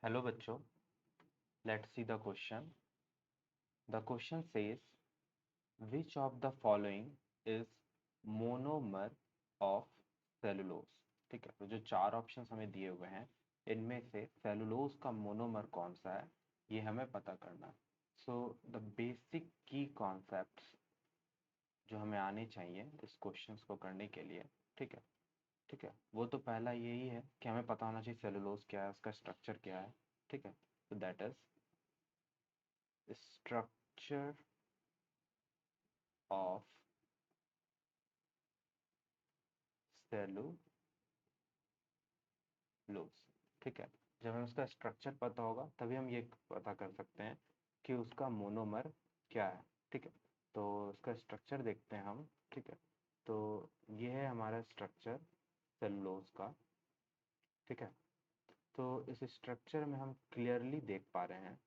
Hello बच्चों, let's see the question. The question says which of the following is monomer of cellulose. ठीक है, तो जो चार ऑप्शंस हमें दिए हुए हैं इनमें से सेलुलोज का मोनोमर कौन सा है ये हमें पता करना है। सो द बेसिक की कॉन्सेप्ट्स जो हमें आने चाहिए इस क्वेश्चंस को करने के लिए, ठीक है, ठीक है, वो तो पहला यही है कि हमें पता होना चाहिए सेलुलोज क्या है, उसका स्ट्रक्चर क्या है। ठीक है, तो that is structure of cellulose। ठीक है, जब हमें उसका स्ट्रक्चर पता होगा तभी हम ये पता कर सकते हैं कि उसका मोनोमर क्या है। ठीक है, तो उसका स्ट्रक्चर देखते हैं हम। ठीक है, तो ये है हमारा स्ट्रक्चर सेलुलोज का। ठीक है, तो इस स्ट्रक्चर में हम क्लियरली देख पा रहे हैं,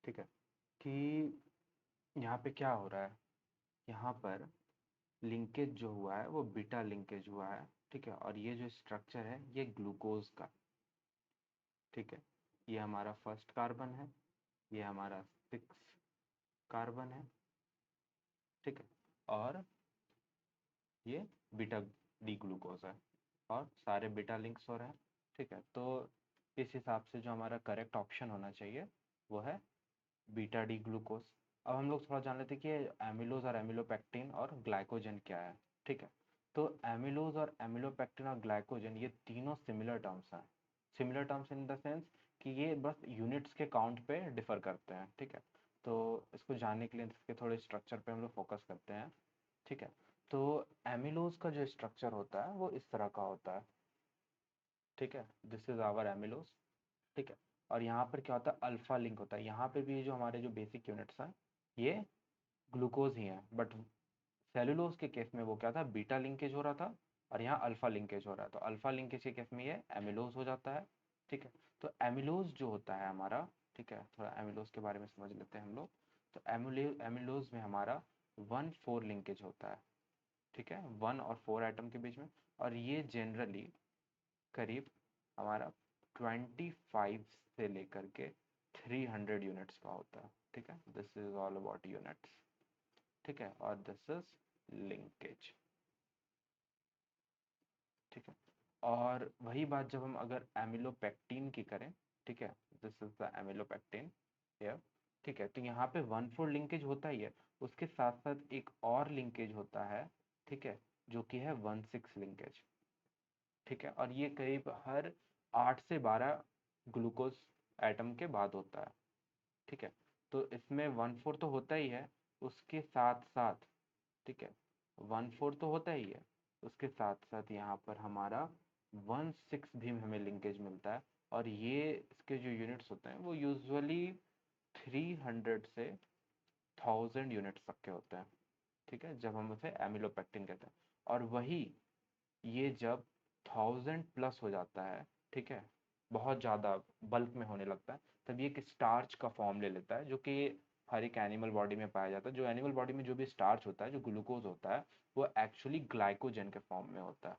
ठीक है, कि यहाँ पे क्या हो रहा है। यहाँ पर लिंकेज जो हुआ है वो बीटा लिंकेज हुआ है। ठीक है, और ये जो स्ट्रक्चर है ये ग्लूकोज का। ठीक है, ये हमारा फर्स्ट कार्बन है, ये हमारा सिक्स कार्बन है। ठीक है, और ये बीटा डी ग्लूकोज है और सारे बीटा लिंक्स हो रहे हैं। ठीक है, तो इस हिसाब से जो हमारा करेक्ट ऑप्शन होना चाहिए वो है बीटा डी ग्लूकोज। अब हम लोग थोड़ा जान लेते हैं कि एमिलोज और एमिलोपेक्टिन और ग्लाइकोजन क्या है। ठीक है, तो एमिलोज और एमिलोपेक्टिन और ग्लाइकोजन ये तीनों सिमिलर टर्म्स हैं। Similar terms in the sense कि ये बस यूनिट्स के काउंट पे डिफर करते हैं। ठीक है, तो इसको जानने के लिए इसके थोड़े स्ट्रक्चर पे हम लोग फोकस करते हैं। ठीक है, तो एमिलोज का जो स्ट्रक्चर होता है वो इस तरह का होता है। ठीक है, दिस इज आवर एमिलोज। ठीक है, और यहाँ पर क्या होता है, अल्फा लिंक होता है। यहाँ पे भी जो हमारे जो बेसिक यूनिट्स हैं ये ग्लूकोज ही हैं, बट सेलुलोज के केस में वो क्या था, बीटा लिंकेज हो रहा था और यहाँ अल्फा लिंकेज हो रहा है। तो अल्फा लिंकेज के केस में ये एमिलोज हो जाता है। ठीक है, तो एमिलोज जो होता है हमारा, ठीक है, थोड़ा एमिलोज के बारे में समझ लेते हैं हम लोग। तो एमिलोज में हमारा 1,4 लिंकेज होता है। ठीक है, 1 और 4 एटम के बीच में। और ये जनरली करीब हमारा 25 से लेकर के 300 यूनिट्स का होता है। ठीक है, this is all about units. ठीक है, और दिस इज लिंकेज। ठीक है, और वही बात जब हम अगर एमिलोपेक्टिन की करें, ठीक है, दिस इज द एमिलोपेक्टिन हियर। ठीक है, तो यहाँ पे 1,4 लिंकेज होता ही है, उसके साथ साथ एक और लिंकेज होता है। ठीक है, जो कि है 1,6 लिंकेज। ठीक है, और ये करीब हर 8 से 12 ग्लूकोज एटम के बाद होता है। ठीक है, तो इसमें 1,4 तो होता ही है, उसके साथ साथ, ठीक है, 1,4 तो होता ही है, उसके साथ साथ यहाँ पर हमारा 1,6 भी हमें लिंकेज मिलता है। और ये इसके जो यूनिट्स होते हैं वो यूजुअली 300 से 1,000 यूनिट्स तक के होते हैं। ठीक है, जब हम उसे एमिलोपेक्टिन कहते हैं। और वही ये जब 1,000+ हो जाता है, ठीक है, बहुत ज़्यादा बल्क में होने लगता है, तब ये एक स्टार्च का फॉर्म ले लेता है, जो कि हर एक एनिमल बॉडी में पाया जाता है। जो एनिमल बॉडी में जो भी स्टार्च होता है, जो ग्लूकोज होता है, वो एक्चुअली ग्लाइकोजन के फॉर्म में होता है,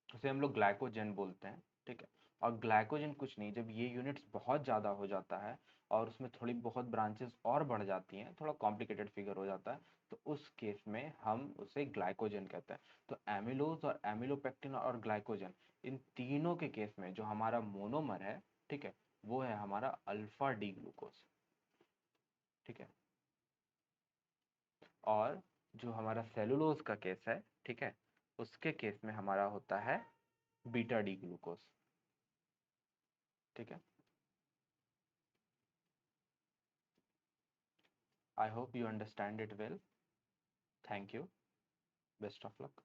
उसे हम लोग ग्लाइकोजन बोलते हैं। ठीक है, और ग्लाइकोजन कुछ नहीं, जब ये यूनिट्स बहुत ज़्यादा हो जाता है और उसमें थोड़ी बहुत ब्रांचेस और बढ़ जाती हैं, थोड़ा कॉम्प्लिकेटेड फिगर हो जाता है, तो उस केस में हम उसे ग्लाइकोजन कहते हैं। तो एमिलोज और एमिलोपेक्टिन और ग्लाइकोजन, इन तीनों के केस में जो हमारा मोनोमर है, ठीक है, वो है हमारा अल्फा डी ग्लूकोज। ठीक है, और जो हमारा सेलुलोज का केस है, ठीक है, उसके केस में हमारा होता है बीटा डी ग्लूकोज। ठीक है, I hope you understand it well. Thank you. Best of luck.